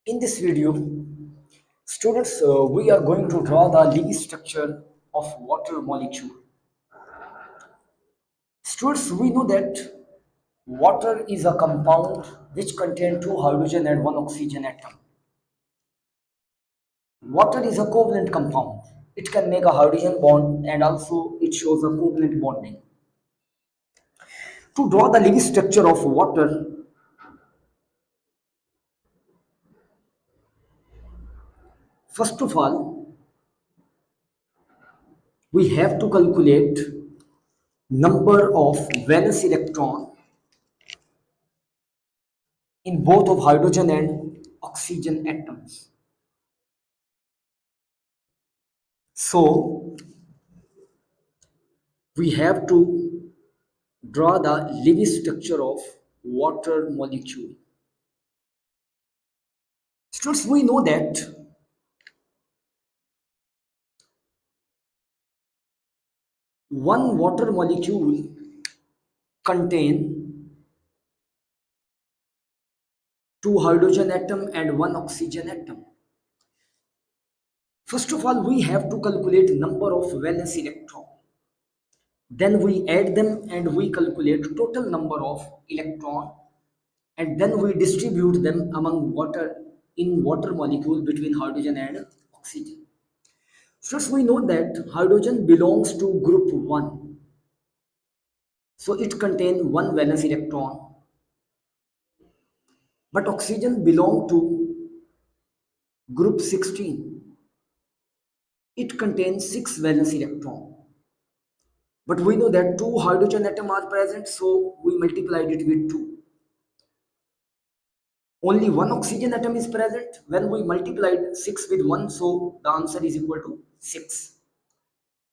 In this video, students, we are going to draw the Lewis structure of water molecule. Students, we know that water is a compound which contains two hydrogen and one oxygen atom. Water is a covalent compound. It can make a hydrogen bond and also it shows a covalent bonding. To draw the Lewis structure of water, first of all, we have to calculate number of valence electron in both of hydrogen and oxygen atoms. So we have to draw the Lewis structure of water molecule. Students, we know that one water molecule contain two hydrogen atom and one oxygen atom. First of all, we have to calculate number of valence electron. Then we add them and we calculate total number of electron, and then we distribute them among water molecule between hydrogen and oxygen. First, we know that hydrogen belongs to group 1. So it contains one valence electron. But oxygen belongs to group 16. It contains 6 valence electron. But we know that 2 hydrogen atoms are present, so we multiplied it with 2. Only one oxygen atom is present. When we multiplied 6 with 1, so the answer is equal to 6.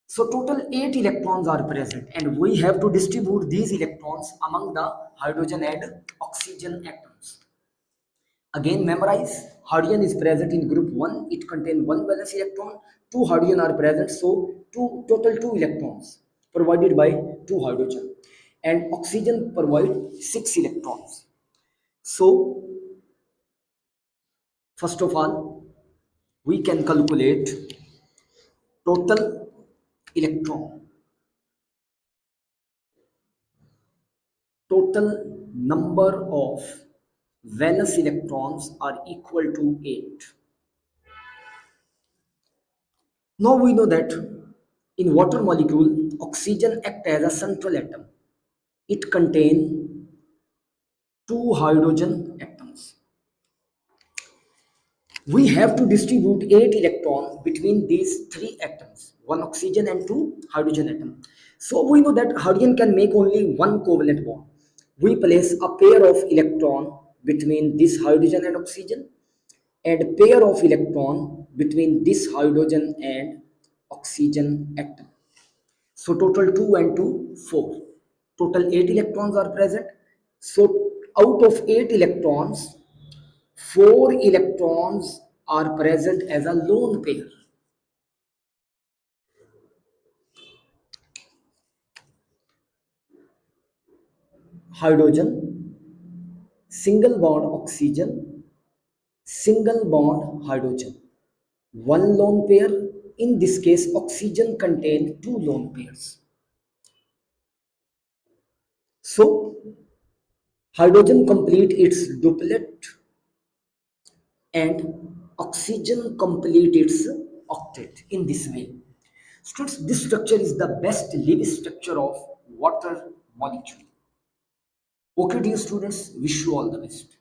So total 8 electrons are present, and we have to distribute these electrons among the hydrogen and oxygen atoms. Again, memorize, hydrogen is present in group 1. It contains 1 valence electron. 2 hydrogen are present, so total 2 electrons provided by 2 hydrogen, and oxygen provides 6 electrons. So first of all, we can calculate total electron. Total number of valence electrons are equal to 8. Now we know that in water molecule, oxygen acts as a central atom. It contains 2 hydrogen atoms. We have to distribute 8 electrons between these 3 atoms, 1 oxygen and 2 hydrogen atom. So we know that hydrogen can make only one covalent bond. We place a pair of electron between this hydrogen and oxygen, and a pair of electron between this hydrogen and oxygen atom. So total 2 and 2, 4. Total 8 electrons are present. So out of 8 electrons, 4 electrons are present as a lone pair. Hydrogen, single bond oxygen, single bond hydrogen. One lone pair. In this case, oxygen contains 2 lone pairs. So hydrogen complete its duplet and oxygen complete its octet in this way. Students, this structure is the best Lewis structure of water molecule. Okay, dear students, wish you all the best.